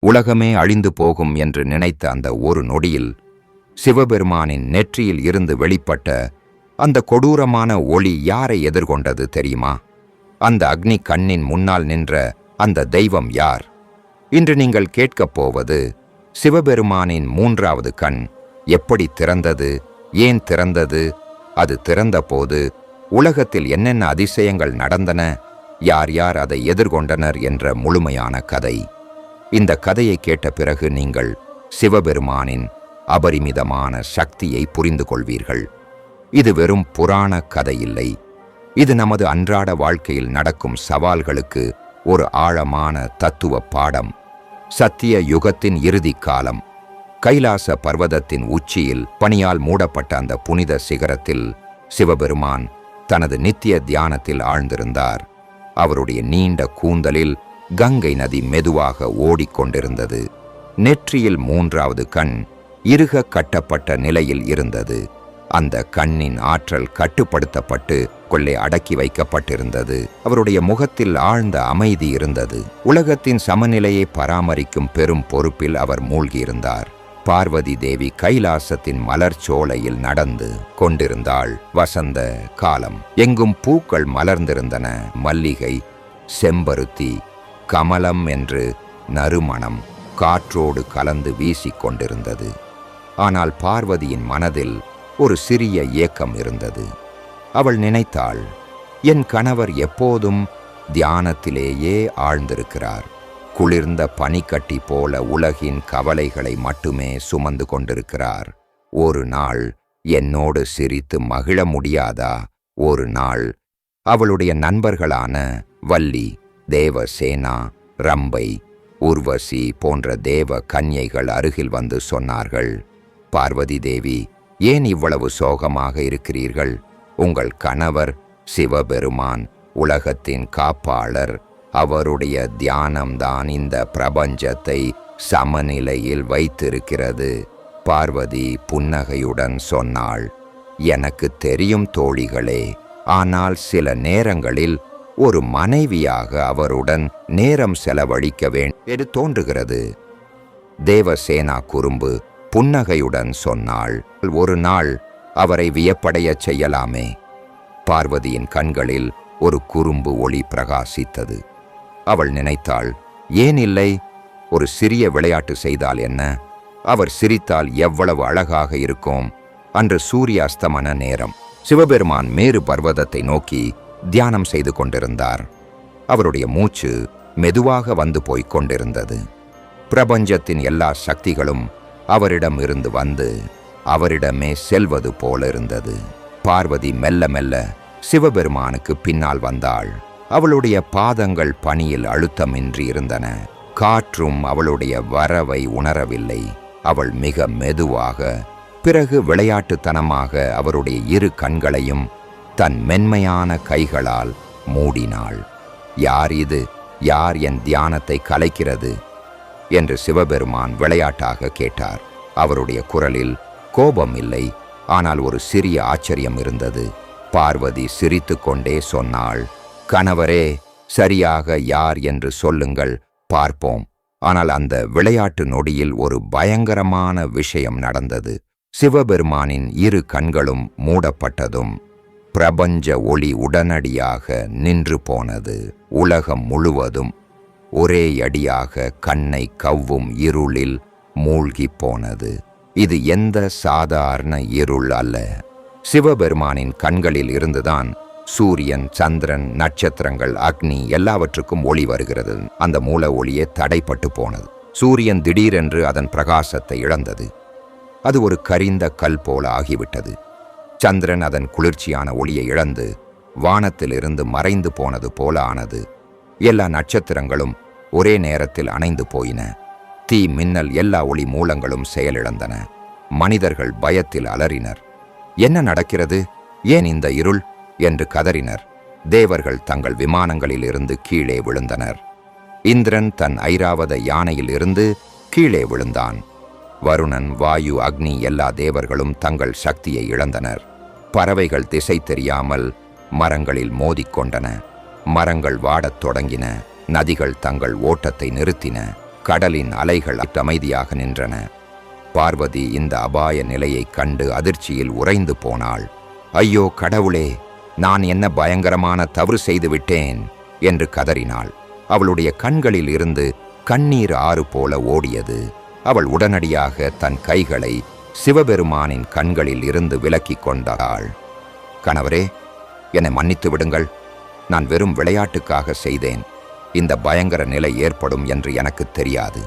உலகமே அழிந்து போகும் என்று நினைத்த அந்த ஒரு நொடியில் சிவபெருமானின் நெற்றியில் இருந்து வெளிப்பட்ட அந்த கொடூரமான ஒளி யாரை எதிர்கொண்டது தெரியுமா? அந்த அக்னி கண்ணின் முன்னால் நின்ற அந்த தெய்வம் யார்? இன்று நீங்கள் கேட்கப் போவது சிவபெருமானின் மூன்றாவது கண் எப்படி திறந்தது, ஏன் திறந்தது, அது திறந்தபோது உலகத்தில் என்னென்ன அதிசயங்கள் நடந்தன, யார் யார் அதை எதிர்கொண்டனர் என்ற முழுமையான கதை. இந்த கதையை கேட்ட பிறகு நீங்கள் சிவபெருமானின் அபரிமிதமான சக்தியை புரிந்து கொள்வீர்கள். இது வெறும் புராண கதை இல்லை. இது நமது அன்றாட வாழ்க்கையில் நடக்கும் சவால்களுக்கு ஒரு ஆழமான தத்துவ பாடம். சத்திய யுகத்தின் இறுதி காலம். கைலாச பர்வதத்தின் உச்சியில் பனியால் மூடப்பட்ட அந்த புனித சிகரத்தில் சிவபெருமான் தனது நித்திய தியானத்தில் ஆழ்ந்திருந்தார். அவருடைய நீண்ட கூந்தலில் கங்கை நதி மெதுவாக ஓடிக்கொண்டிருந்தது. நெற்றியில் மூன்றாவது கண் இறுக கட்டப்பட்ட நிலையில் இருந்தது. அந்த கண்ணின் ஆற்றல் கட்டுப்படுத்தப்பட்டு கொள்ளை அடக்கி வைக்கப்பட்டிருந்தது. அவருடைய முகத்தில் ஆழ்ந்த அமைதி இருந்தது. உலகத்தின் சமநிலையை பராமரிக்கும் பெரும் பொறுப்பில் அவர் மூழ்கியிருந்தார். பார்வதி தேவி கைலாசத்தின் மலர்ச்சோலையில் நடந்து கொண்டிருந்தாள். வசந்த காலம். எங்கும் பூக்கள் மலர்ந்திருந்தன. மல்லிகை, செம்பருத்தி, கமலம் என்று நறுமணம் காற்றோடு கலந்து வீசிக்கொண்டிருந்தது. ஆனால் பார்வதியின் மனதில் ஒரு சிறிய ஏக்கம் இருந்தது. அவள் நினைத்தாள், என் கணவர் எப்போதும் தியானத்திலேயே ஆழ்ந்திருக்கிறார். குளிர்ந்த பனிக்கட்டி போல உலகின் கவலைகளை மட்டுமே சுமந்து கொண்டிருக்கிறார். ஒரு நாள் என்னோடு சிரித்து மகிழ முடியாதா? ஒரு நாள் அவளுடைய நண்பர்களான வள்ளி, தேவசேனா, ரம்பை, உர்வசி போன்ற தேவ கன்யைகள் அருகில் வந்து சொன்னார்கள், பார்வதி தேவி, ஏன் இவ்வளவு சோகமாக இருக்கிறீர்கள்? உங்கள் கணவர் சிவபெருமான் உலகத்தின் காப்பாளர். அவருடைய தியானம்தான் இந்த பிரபஞ்சத்தை சமநிலையில் வைத்திருக்கிறது. பார்வதி புன்னகையுடன் சொன்னாள், எனக்கு தெரியும் தோழிகளே, ஆனால் சில நேரங்களில் ஒரு மனைவியாக அவருடன் நேரம் செலவழிக்க வேண்டும் தோன்றுகிறது. தேவசேனா குறும்பு புன்னகையுடன் சொன்னாள், ஒரு நாள் அவரை வியப்படையச் செய்யலாமே. பார்வதியின் கண்களில் ஒரு குறும்பு ஒளி பிரகாசித்தது. அவள் நினைத்தாள், ஏன் இல்லை? ஒரு சிறிய விளையாட்டு செய்தால் என்ன? அவர் சிரித்தால் எவ்வளவு அழகாக இருக்கும். அன்று சூரிய அஸ்தமன நேரம். சிவபெருமான் மேரு பர்வதத்தை நோக்கி தியானம் செய்து கொண்டிருந்தார். அவருடைய மூச்சு மெதுவாக வந்து போய்க் கொண்டிருந்தது. பிரபஞ்சத்தின் எல்லா சக்திகளும் அவரிடம் இருந்து வந்து அவரிடமே செல்வது போல இருந்தது. பார்வதி மெல்ல மெல்ல சிவபெருமானுக்கு பின்னால் வந்தாள். அவளுடைய பாதங்கள் பனியில் அழுத்தமின்றி இருந்தன. காற்றும் அவளுடைய வரவை உணரவில்லை. அவள் மிக மெதுவாக, பிறகு விளையாட்டுத்தனமாக அவருடைய இரு கண்களையும் தன் மென்மையான கைகளால் மூடினாள். யார் இது? யார் என் தியானத்தை கலைக்கிறது என்று சிவபெருமான் விளையாட்டாக கேட்டார். அவருடைய குரலில் கோபம் இல்லை, ஆனால் ஒரு சிறிய ஆச்சரியம் இருந்தது. பார்வதி சிரித்து கொண்டே சொன்னாள், கணவரே, சரியாக யார் என்று சொல்லுங்கள், பார்ப்போம். ஆனால் அந்த விளையாட்டு நொடியில் ஒரு பயங்கரமான விஷயம் நடந்தது. சிவபெருமானின் இரு கண்களும் மூடப்பட்டதும் பிரபஞ்ச ஒளி உடனடியாக நின்று போனது. உலகம் முழுவதும் ஒரே அடியாக கண்ணை கவ்வும் இருளில் மூழ்கி போனது. இது எந்த சாதாரண இருள் அல்ல. சிவபெருமானின் கண்களில் இருந்துதான் சூரியன், சந்திரன், நட்சத்திரங்கள், அக்னி எல்லாவற்றுக்கும் ஒளி வருகிறது. அந்த மூல ஒளியே தடைப்பட்டு போனது. சூரியன் திடீரென்று அதன் பிரகாசத்தை இழந்தது. அது ஒரு கரிந்த கல் போல ஆகிவிட்டது. சந்திரன் அதன் குளிர்ச்சியான ஒளியை இழந்து வானத்திலிருந்து மறைந்து போனது போல ஆனது. எல்லா நட்சத்திரங்களும் ஒரே நேரத்தில் அணைந்து போயின. தீ, மின்னல், எல்லா ஒளி மூலங்களும் செயலிழந்தன. மனிதர்கள் பயத்தில் அலறினர். என்ன நடக்கிறது? ஏன் இந்த இருள் என்று கதறினர். தேவர்கள் தங்கள் விமானங்களில் இருந்து கீழே விழுந்தனர். இந்திரன் தன் ஐராவத யானையில் இருந்து கீழே விழுந்தான். வருணன், வாயு, அக்னி எல்லா தேவர்களும் தங்கள் சக்தியை இழந்தனர். பறவைகள் திசை தெரியாமல் மரங்களில் மோதிக்கொண்டன. மரங்கள் வாடத் தொடங்கின. நதிகள் தங்கள் ஓட்டத்தை நிறுத்தின. கடலின் அலைகள் அமைதியாக நின்றன. பார்வதி இந்த அபாய நிலையைக் கண்டு அதிர்ச்சியில் உறைந்து போனாள். ஐயோ கடவுளே, நான் என்ன பயங்கரமான தவறு செய்துவிட்டேன் என்று கதறினாள். அவளுடைய கண்களில் இருந்து கண்ணீர் ஆறு போல ஓடியது. அவள் உடனடியாக தன் கைகளை சிவபெருமானின் கண்களில் இருந்து விலக்கிக் கொண்டாள். கணவரே, என்னை மன்னித்து விடுங்கள். நான் வெறும் விளையாட்டுக்காக செய்தேன். இந்த பயங்கர நிலை ஏற்படும் என்று எனக்கு தெரியாது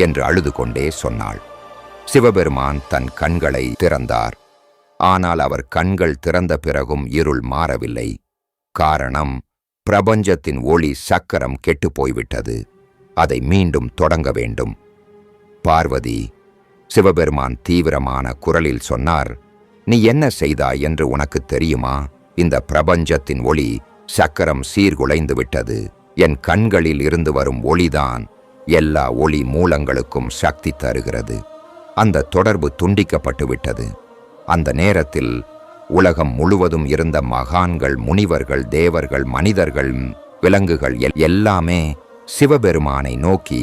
என்று அழுது கொண்டே சொன்னாள். சிவபெருமான் தன் கண்களை திறந்தார். ஆனால் அவர் கண்கள் திறந்த பிறகும் இருள் மாறவில்லை. காரணம், பிரபஞ்சத்தின் ஒளி சக்கரம் கெட்டுப்போய்விட்டது. அதை மீண்டும் தொடங்க வேண்டும். பார்வதி, சிவபெருமான் தீவிரமான குரலில் சொன்னார், நீ என்ன செய்தாய் என்று உனக்கு தெரியுமா? இந்த பிரபஞ்சத்தின் ஒளி சக்கரம் சீர்குலைந்து விட்டது. என் கண்களில் இருந்து வரும் ஒளிதான் எல்லா ஒளி மூலங்களுக்கும் சக்தி தருகிறது. அந்த தொடர்பு துண்டிக்கப்பட்டு விட்டது. அந்த நேரத்தில் உலகம் முழுவதும் இருந்த மகான்கள், முனிவர்கள், தேவர்கள், மனிதர்கள், விலங்குகள் எல்லாமே சிவபெருமானை நோக்கி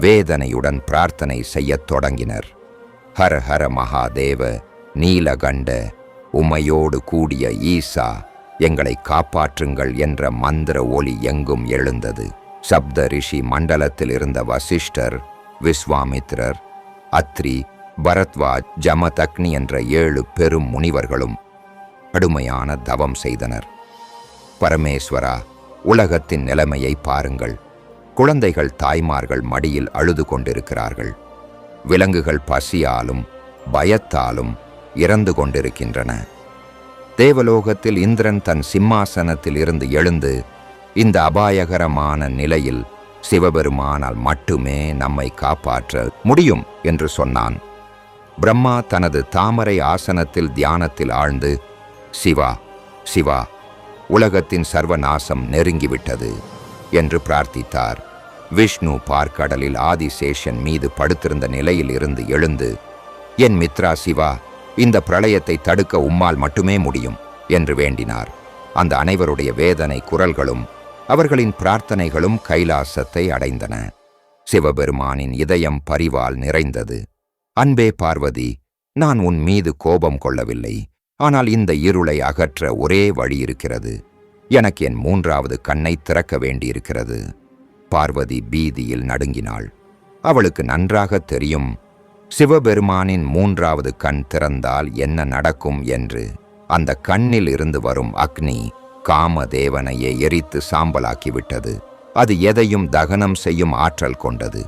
வேதனையுடன் பிரார்த்தனை செய்யத் தொடங்கினர். ஹர ஹர மகாதேவ, நீலகண்ட, உமையோடு கூடிய ஈசா, எங்களை காப்பாற்றுங்கள் என்ற மந்திர ஒலி எங்கும் எழுந்தது. சப்த ரிஷி மண்டலத்தில் இருந்த வசிஷ்டர், விஸ்வாமித்ரர், அத்ரி, பரத்வாஜ், ஜமதக்னி என்ற 7 பெரும் முனிவர்களும் கடுமையான தவம் செய்தனர். பரமேஸ்வரா, உலகத்தின் நிலைமையை பாருங்கள். குழந்தைகள் தாய்மார்கள் மடியில் அழுது கொண்டிருக்கிறார்கள். விலங்குகள் பசியாலும் பயத்தாலும் இறந்து கொண்டிருக்கின்றன. தேவலோகத்தில் இந்திரன் தன் சிம்மாசனத்தில் இருந்து எழுந்து, இந்த அபாயகரமான நிலையில் சிவபெருமானால் மட்டுமே நம்மை காப்பாற்ற முடியும் என்று சொன்னான். பிரம்மா தனது தாமரை ஆசனத்தில் தியானத்தில் ஆழ்ந்து, சிவா சிவா, உலகத்தின் சர்வநாசம் நெருங்கிவிட்டது என்று பிரார்த்தித்தார். விஷ்ணு பார்க்கடலில் ஆதிசேஷன் மீது படுத்திருந்த நிலையில் இருந்து எழுந்து, என் மித்ரா சிவா, இந்த பிரளயத்தை தடுக்க உம்மால் மட்டுமே முடியும் என்று வேண்டினார். அந்த அனைவருடைய வேதனை குரல்களும் அவர்களின் பிரார்த்தனைகளும் கைலாசத்தை அடைந்தன. சிவபெருமானின் இதயம் பரிவால் நிறைந்தது. அன்பே பார்வதி, நான் உன் மீது கோபம் கொள்ளவில்லை. ஆனால் இந்த இருளை அகற்ற ஒரே வழி இருக்கிறது. எனக்கு என் 3வது கண்ணை திறக்க வேண்டியிருக்கிறது. பார்வதி பீதியில் நடுங்கினாள். அவளுக்கு நன்றாக தெரியும், சிவபெருமானின் 3வது கண் திறந்தால் என்ன நடக்கும் என்று. அந்த கண்ணில் இருந்து வரும் அக்னி காமதேவனையே எரித்து சாம்பலாக்கிவிட்டது. அது எதையும் தகனம் செய்யும் ஆற்றல் கொண்டது.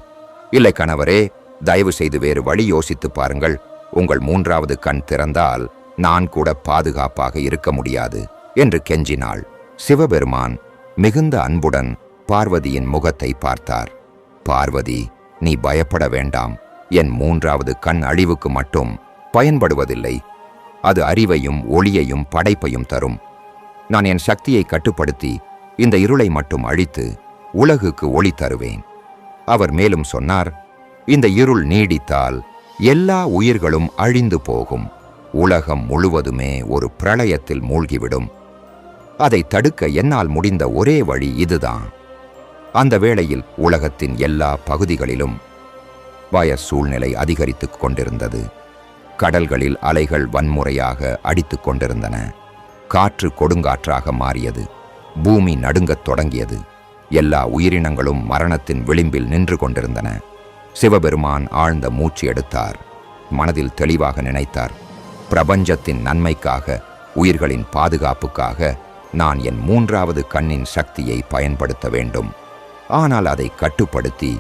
இல்லை கணவரே, தயவு செய்து வேறு வழி யோசித்து பாருங்கள். உங்கள் 3வது கண் திறந்தால் நான் கூட பாதுகாப்பாக இருக்க முடியாது என்று கெஞ்சினாள். சிவபெருமான் மிகுந்த அன்புடன் பார்வதியின் முகத்தை பார்த்தார். பார்வதி, நீ பயப்பட வேண்டாம். என் 3வது கண் அழிவுக்கு மட்டும் பயன்படுவதில்லை. அது அறிவையும் ஒளியையும் படைப்பையும் தரும். நான் என் சக்தியை கட்டுப்படுத்தி இந்த இருளை மட்டும் அழித்து உலகுக்கு ஒளி தருவேன். அவர் மேலும் சொன்னார், இந்த இருள் நீடித்தால் எல்லா உயிர்களும் அழிந்து போகும். உலகம் முழுவதுமே ஒரு பிரளயத்தில் மூழ்கிவிடும். அதை தடுக்க என்னால் முடிந்த ஒரே வழி இதுதான். அந்த வேளையில் உலகத்தின் எல்லா பகுதிகளிலும் பய சூழ்நிலை அதிகரித்துக் கொண்டிருந்தது. கடல்களில் அலைகள் வன்முறையாக அடித்துக் கொண்டிருந்தன. காற்று கொடுங்காற்றாக மாறியது. பூமி நடுங்கத் தொடங்கியது. எல்லா உயிரினங்களும் மரணத்தின் விளிம்பில் நின்று கொண்டிருந்தன. சிவபெருமான் ஆழ்ந்த மூச்சு எடுத்தார். மனதில் தெளிவாக நினைத்தார், பிரபஞ்சத்தின் நன்மைக்காக, உயிர்களின் பாதுகாப்புக்காக நான் என் 3வது கண்ணின் சக்தியை பயன்படுத்த வேண்டும். ஆனால் அதை கட்டுப்படுத்தி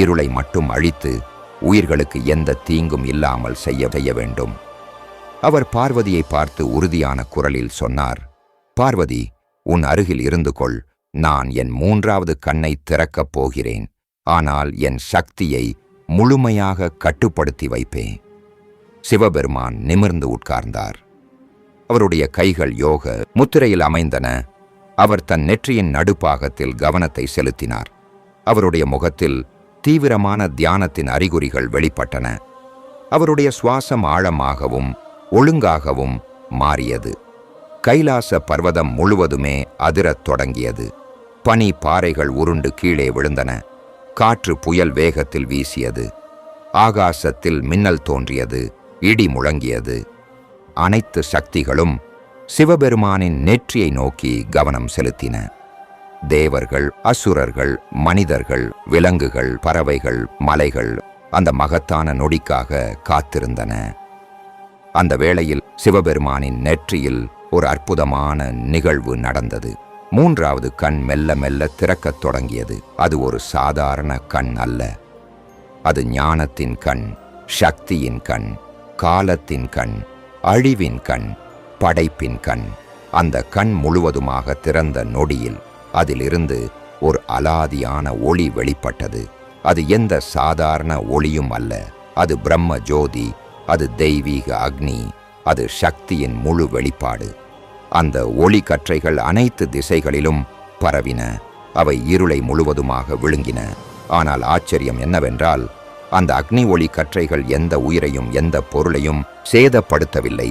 இருளை மட்டும் அழித்து உயிர்களுக்கு எந்த தீங்கும் இல்லாமல் செய்ய வேண்டும். அவர் பார்வதியை பார்த்து உறுதியான குரலில் சொன்னார், பார்வதி, உன் அருகில் இருந்து கொள். நான் என் 3வது கண்ணை திறக்கப் போகிறேன். ஆனால் என் சக்தியை முழுமையாக கட்டுப்படுத்தி வைப்பேன். சிவபெருமான் நிமிர்ந்து உட்கார்ந்தார். அவருடைய கைகள் யோக முத்திரையில் அமைந்தன. அவர் தன் நெற்றியின் நடுப்பாகத்தில் கவனத்தை செலுத்தினார். அவருடைய முகத்தில் தீவிரமான தியானத்தின் அறிகுறிகள் வெளிப்பட்டன. அவருடைய சுவாசம் ஆழமாகவும் ஒழுங்காகவும் மாறியது. கைலாச பர்வதம் முழுவதுமே அதிரத் தொடங்கியது. பனி பாறைகள் உருண்டு கீழே விழுந்தன. காற்று புயல் வேகத்தில் வீசியது. ஆகாசத்தில் மின்னல் தோன்றியது, இடி முழங்கியது. அனைத்து சக்திகளும் சிவபெருமானின் நெற்றியை நோக்கி கவனம் செலுத்தின. தேவர்கள், அசுரர்கள், மனிதர்கள், விலங்குகள், பறவைகள், மலைகள் அந்த மகத்தான நொடிக்காக காத்திருந்தன. அந்த வேளையில் சிவபெருமானின் நெற்றியில் ஒரு அற்புதமான நிகழ்வு நடந்தது. மூன்றாவது கண் மெல்ல மெல்ல திறக்கத் தொடங்கியது. அது ஒரு சாதாரண கண் அல்ல. அது ஞானத்தின் கண், சக்தியின் கண், காலத்தின் கண், அழிவின் கண், படைப்பின் கண். அந்த கண் முழுவதுமாக திறந்த நொடியில் அதிலிருந்து ஒரு அலாதியான ஒளி வெளிப்பட்டது. அது எந்த சாதாரண ஒளியும் அல்ல. அது பிரம்ம ஜோதி, அது தெய்வீக அக்னி, அது சக்தியின் முழு வெளிப்பாடு. அந்த ஒளி கற்றைகள் அனைத்து திசைகளிலும் பரவின. அவை இருளை முழுவதுமாக விழுங்கின. ஆனால் ஆச்சரியம் என்னவென்றால், அந்த அக்னி ஒளி கற்றைகள் எந்த உயிரையும் எந்த பொருளையும் சேதப்படுத்தவில்லை.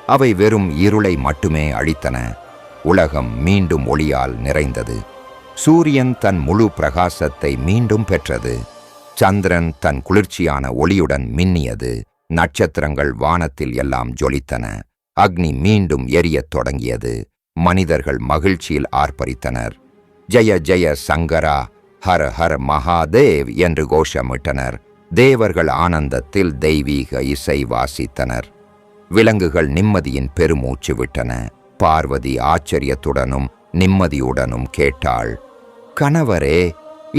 அவை வெறும் இருளை மட்டுமே அழித்தன. உலகம் மீண்டும் ஒளியால் நிறைந்தது. சூரியன் தன் முழு பிரகாசத்தை மீண்டும் பெற்றது. சந்திரன் தன் குளிர்ச்சியான ஒளியுடன் மின்னியது. நட்சத்திரங்கள் வானத்தில் எல்லாம் ஜொலித்தன. அக்னி மீண்டும் எரியத் தொடங்கியது. மனிதர்கள் மகிழ்ச்சியில் ஆர்ப்பரித்தனர். ஜெய ஜெய சங்கரா, ஹர ஹர மகாதேவ் என்று கோஷமிட்டனர். தேவர்கள் ஆனந்தத்தில் தெய்வீக இசை வாசித்தனர். விலங்குகள் நிம்மதியின் பெருமூச்சு விட்டன. பார்வதி ஆச்சரியத்துடனும் நிம்மதியுடனும் கேட்டாள், கணவரே,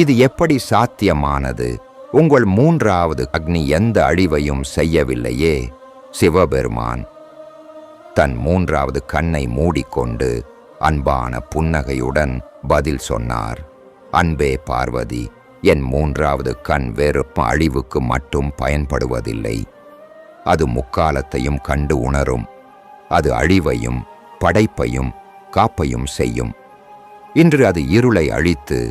இது எப்படி சாத்தியமானது? உங்கள் மூன்றாவது அக்னி எந்த அழிவையும் செய்யவில்லையே. சிவபெருமான் தன் மூன்றாவது கண்ணை மூடிக்கொண்டு அன்பான புன்னகையுடன் பதில் சொன்னார். அன்பே பார்வதி, என் மூன்றாவது கண் வெறும் அழிவுக்கு மட்டும் பயன்படுவதில்லை. அது முக்காலத்தையும் கண்டு உணரும். அது அழிவையும் படைப்பையும் காப்பையும் செய்யும். இன்று அது இருளை அழித்து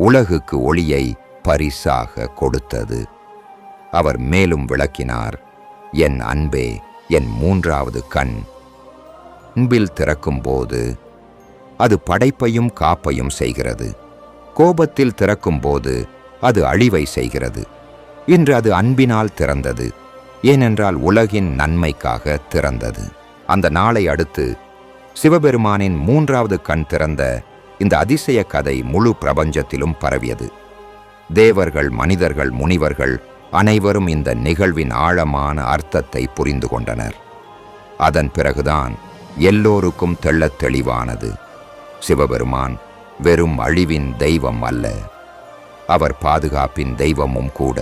உலகுக்கு ஒளியை பரிசாக கொடுத்தது. அவர் மேலும் விளக்கினார், என் அன்பே, என் மூன்றாவது கண் அன்பில் திறக்கும்போது அது படைப்பையும் காப்பையும் செய்கிறது. கோபத்தில் திறக்கும்போது அது அழிவை செய்கிறது. இன்று அது அன்பினால் திறந்தது. ஏனென்றால் உலகின் நன்மைக்காக திறந்தது. அந்த நாளை அடுத்து சிவபெருமானின் மூன்றாவது கண் திறந்த இந்த அதிசய கதை முழு பிரபஞ்சத்திலும் பரவியது. தேவர்கள், மனிதர்கள், முனிவர்கள் அனைவரும் இந்த நிகழ்வின் ஆழமான அர்த்தத்தை புரிந்து கொண்டனர். அதன் பிறகுதான் எல்லோருக்கும் தெள்ளத் தெளிவானது, சிவபெருமான் வெறும் அழிவின் தெய்வம் அல்ல, அவர் பாதுகாப்பின் தெய்வமும் கூட.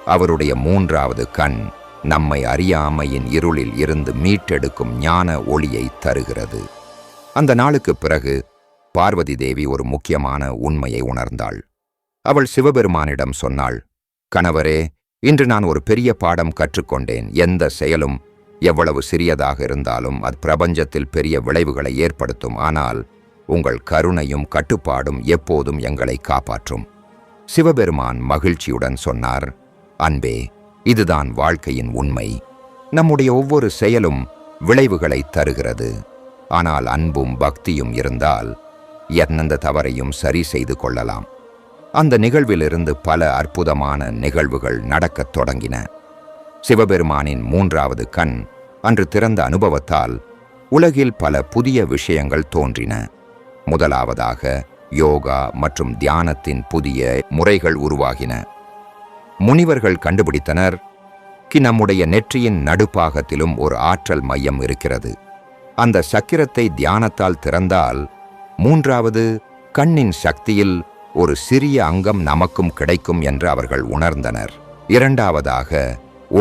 அவருடைய மூன்றாவது கண் நம்மை அறியாமையின் இருளில் இருந்து மீட்டெடுக்கும் ஞான ஒளியை தருகிறது. அந்த நாளுக்கு பிறகு பார்வதி தேவி ஒரு முக்கியமான உண்மையை உணர்ந்தாள். அவள் சிவபெருமானிடம் சொன்னாள், கணவரே, இன்று நான் ஒரு பெரிய பாடம் கற்றுக்கொண்டேன். எந்த செயலும் எவ்வளவு சிறியதாக இருந்தாலும் அது பிரபஞ்சத்தில் பெரிய விளைவுகளை ஏற்படுத்தும். ஆனால் உங்கள் கருணையும் கட்டுப்பாடும் எப்போதும் எங்களை காப்பாற்றும். சிவபெருமான் மகிழ்ச்சியுடன் சொன்னார், அன்பே, இதுதான் வாழ்க்கையின் உண்மை. நம்முடைய ஒவ்வொரு செயலும் விளைவுகளை தருகிறது. ஆனால் அன்பும் பக்தியும் இருந்தால் எந்த தவறையும் சரி செய்து கொள்ளலாம். அந்த நிகழ்விலிருந்து பல அற்புதமான நிகழ்வுகள் நடக்கத் தொடங்கின. சிவபெருமானின் மூன்றாவது கண் அன்று திறந்த அனுபவத்தால் உலகில் பல புதிய விஷயங்கள் தோன்றின. முதலாவதாக யோகா மற்றும் தியானத்தின் புதிய முறைகள் உருவாகின. முனிவர்கள் கண்டுபிடித்தனர் நம்முடைய நெற்றியின் நடுப்பாகத்திலும் ஒரு ஆற்றல் மையம் இருக்கிறது. அந்த சக்கிரத்தை தியானத்தால் திறந்தால் மூன்றாவது கண்ணின் சக்தியில் ஒரு சிறிய அங்கம் நமக்கும் கிடைக்கும் என்று அவர்கள் உணர்ந்தனர். இரண்டாவதாக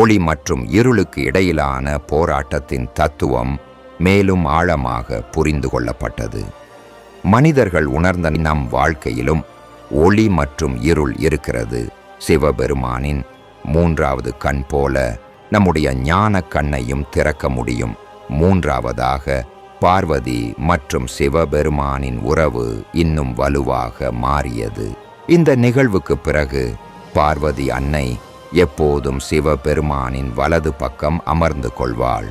ஒளி மற்றும் இருளுக்கு இடையிலான போராட்டத்தின் தத்துவம் மேலும் ஆழமாக புரிந்து கொள்ளப்பட்டது. மனிதர்கள் உணர்ந்த நம் வாழ்க்கையிலும் ஒளி மற்றும் இருள் இருக்கிறது. சிவபெருமானின் மூன்றாவது கண் போல நம்முடைய ஞான கண்ணையும் திறக்க முடியும். மூன்றாவதாக பார்வதி மற்றும் சிவபெருமானின் உறவு இன்னும் வலுவாக மாறியது. இந்த நிகழ்வுக்கு பிறகு பார்வதி அன்னை எப்போதும் சிவபெருமானின் வலது பக்கம் அமர்ந்து கொள்வாள்.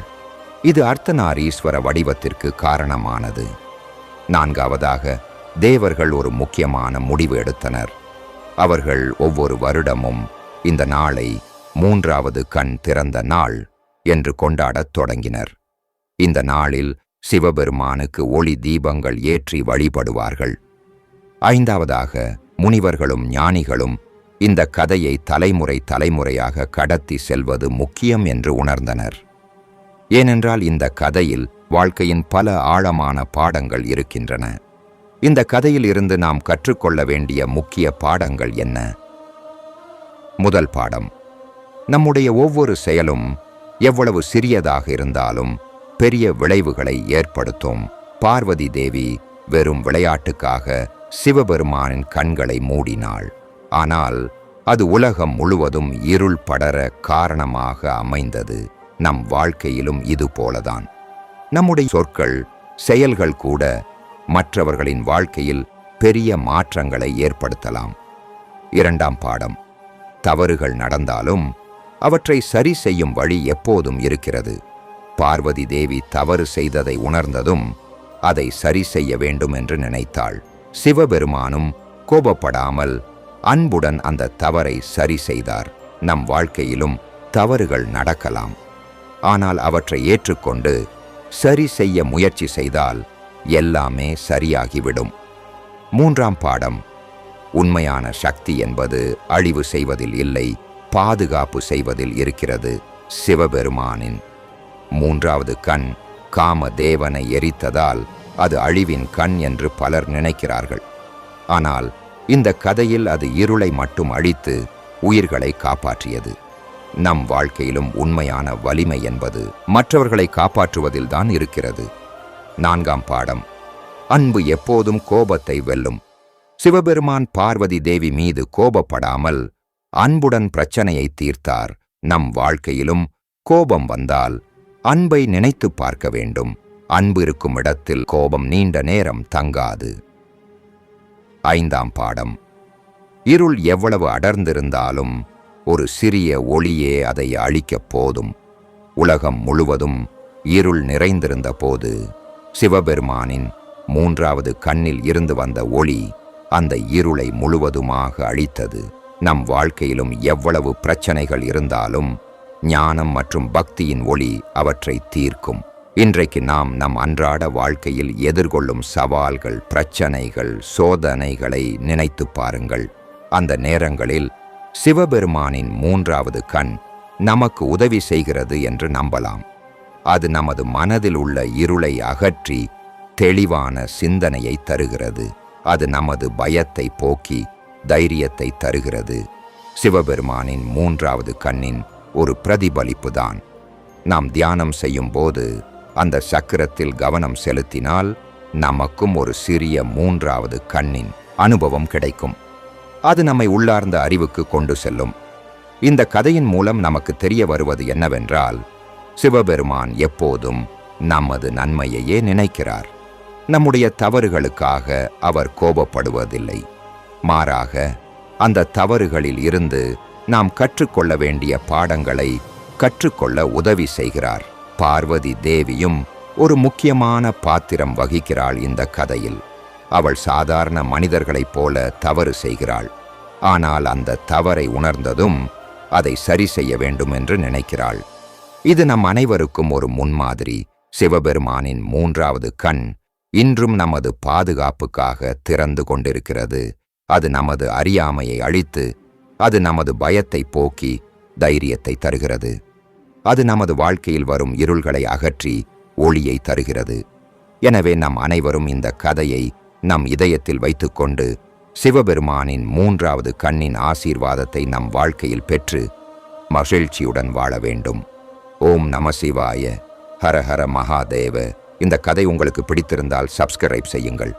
இது அர்த்தநாரீஸ்வர வடிவத்திற்கு காரணமானது. நான்காவதாக தேவர்கள் ஒரு முக்கியமான முடிவு எடுத்தனர். அவர்கள் ஒவ்வொரு வருடமும் இந்த நாளை 3வது கண் திறந்த நாள் என்று கொண்டாடத் தொடங்கினர். இந்த நாளில் சிவபெருமானுக்கு ஒளி தீபங்கள் ஏற்றி வழிபடுவார்கள். 5வதாக முனிவர்களும் ஞானிகளும் இந்த கதையை தலைமுறை தலைமுறையாக கடத்தி செல்வது முக்கியம் என்று உணர்ந்தனர். ஏனென்றால் இந்த கதையில் வாழ்க்கையின் பல ஆழமான பாடங்கள் இருக்கின்றன. இந்த கதையில் இருந்து நாம் கற்றுக்கொள்ள வேண்டிய முக்கிய பாடங்கள் என்ன? முதல் பாடம், நம்முடைய ஒவ்வொரு செயலும் எவ்வளவு சிறியதாக இருந்தாலும் பெரிய விளைவுகளை ஏற்படுத்தும். பார்வதி தேவி வெறும் விளையாட்டுக்காக சிவபெருமானின் கண்களை மூடினாள். ஆனால் அது உலகம் முழுவதும் இருள் படர காரணமாக அமைந்தது. நம் வாழ்க்கையிலும் இது போலதான். நம்முடைய சொற்கள், செயல்கள் கூட மற்றவர்களின் வாழ்க்கையில் பெரிய மாற்றங்களை ஏற்படுத்தலாம். 2ஆம் பாடம், தவறுகள் நடந்தாலும் அவற்றை சரி செய்யும் வழி எப்போதும் இருக்கிறது. பார்வதி தேவி தவறு செய்ததை உணர்ந்ததும் அதை சரி செய்ய வேண்டும் என்று நினைத்தாள். சிவபெருமானும் கோபப்படாமல் அன்புடன் அந்த தவறை சரி செய்தார். நம் வாழ்க்கையிலும் தவறுகள் நடக்கலாம். ஆனால் அவற்றை ஏற்றுக்கொண்டு சரி செய்ய முயற்சி செய்தால் எல்லாமே சரியாகிவிடும். 3ஆம் பாடம், உண்மையான சக்தி என்பது அழிவு செய்வதில் இல்லை, பாதுகாப்பு செய்வதில் இருக்கிறது. சிவபெருமானின் 3வது கண் காம தேவனை எரித்ததால் அது அழிவின் கண் என்று பலர் நினைக்கிறார்கள். ஆனால் இந்த கதையில் அது இருளை மட்டும் அழித்து உயிர்களை காப்பாற்றியது. நம் வாழ்க்கையிலும் உண்மையான வலிமை என்பது மற்றவர்களை காப்பாற்றுவதில்தான் இருக்கிறது. 4ஆம் பாடம், அன்பு எப்போதும் கோபத்தை வெல்லும். சிவபெருமான் பார்வதி தேவி மீது கோபப்படாமல் அன்புடன் பிரச்சனையை தீர்த்தார். நம் வாழ்க்கையிலும் கோபம் வந்தால் அன்பை நினைத்து பார்க்க வேண்டும். அன்பு இருக்கும் இடத்தில் கோபம் நீண்ட நேரம் தங்காது. 5ஆம் பாடம், இருள் எவ்வளவு அடர்ந்திருந்தாலும் ஒரு சிறிய ஒளியே அதை அழிக்கப் போதும். உலகம் முழுவதும் இருள் நிறைந்திருந்த போது சிவபெருமானின் 3வது கண்ணில் இருந்து வந்த ஒளி அந்த இருளை முழுவதுமாக அழித்தது. நம் வாழ்க்கையிலும் எவ்வளவு பிரச்சனைகள் இருந்தாலும் ஞானம் மற்றும் பக்தியின் ஒளி அவற்றை தீர்க்கும். இன்றைக்கு நாம் நம் அன்றாட வாழ்க்கையில் எதிர்கொள்ளும் சவால்கள், பிரச்சனைகள், சோதனைகளை நினைத்து பாருங்கள். அந்த நேரங்களில் சிவபெருமானின் 3வது கண் நமக்கு உதவி செய்கிறது என்று நம்பலாம். அது நமது மனதில் உள்ள இருளை அகற்றி தெளிவான சிந்தனையை தருகிறது. அது நமது பயத்தை போக்கி தைரியத்தை தருகிறது. சிவபெருமானின் 3வது கண்ணின் ஒரு பிரதிபலிப்புதான். நாம் தியானம் செய்யும் போது அந்த சக்கரத்தில் கவனம் செலுத்தினால் நமக்கும் ஒரு சிறிய 3வது கண்ணின் அனுபவம் கிடைக்கும். அது நம்மை உள்ளார்ந்த அறிவுக்கு கொண்டு செல்லும். இந்த கதையின் மூலம் நமக்கு தெரிய வருவது என்னவென்றால், சிவபெருமான் எப்போதும் நமது நன்மையையே நினைக்கிறார். நம்முடைய தவறுகளுக்காக அவர் கோபப்படுவதில்லை. மாறாக அந்த தவறுகளில் இருந்து நாம் கற்றுக்கொள்ள வேண்டிய பாடங்களை கற்றுக்கொள்ள உதவி செய்கிறார். பார்வதி தேவியும் ஒரு முக்கியமான பாத்திரம் வகிக்கிறாள் இந்த கதையில். அவள் சாதாரண மனிதர்களைப் போல தவறு செய்கிறாள். ஆனால் அந்த தவறை உணர்ந்ததும் அதை சரி செய்ய வேண்டும் என்று நினைக்கிறாள். இது நம் அனைவருக்கும் ஒரு முன்மாதிரி. சிவபெருமானின் 3வது கண் இன்றும் நமது பாதுகாப்புக்காக திறந்து கொண்டிருக்கிறது. அது நமது அறியாமையை அழித்து, அது நமது பயத்தை போக்கி தைரியத்தை தருகிறது. அது நமது வாழ்க்கையில் வரும் இருள்களை அகற்றி ஒளியை தருகிறது. எனவே நம் அனைவரும் இந்த கதையை நம் இதயத்தில் வைத்துக்கொண்டு சிவபெருமானின் 3வது கண்ணின் ஆசீர்வாதத்தை நம் வாழ்க்கையில் பெற்று மகிழ்ச்சியுடன் வாழ வேண்டும். ஓம் நம சிவாய. ஹர ஹர மகாதேவ. இந்த கதை உங்களுக்கு பிடித்திருந்தால் சப்ஸ்கிரைப் செய்யுங்கள்.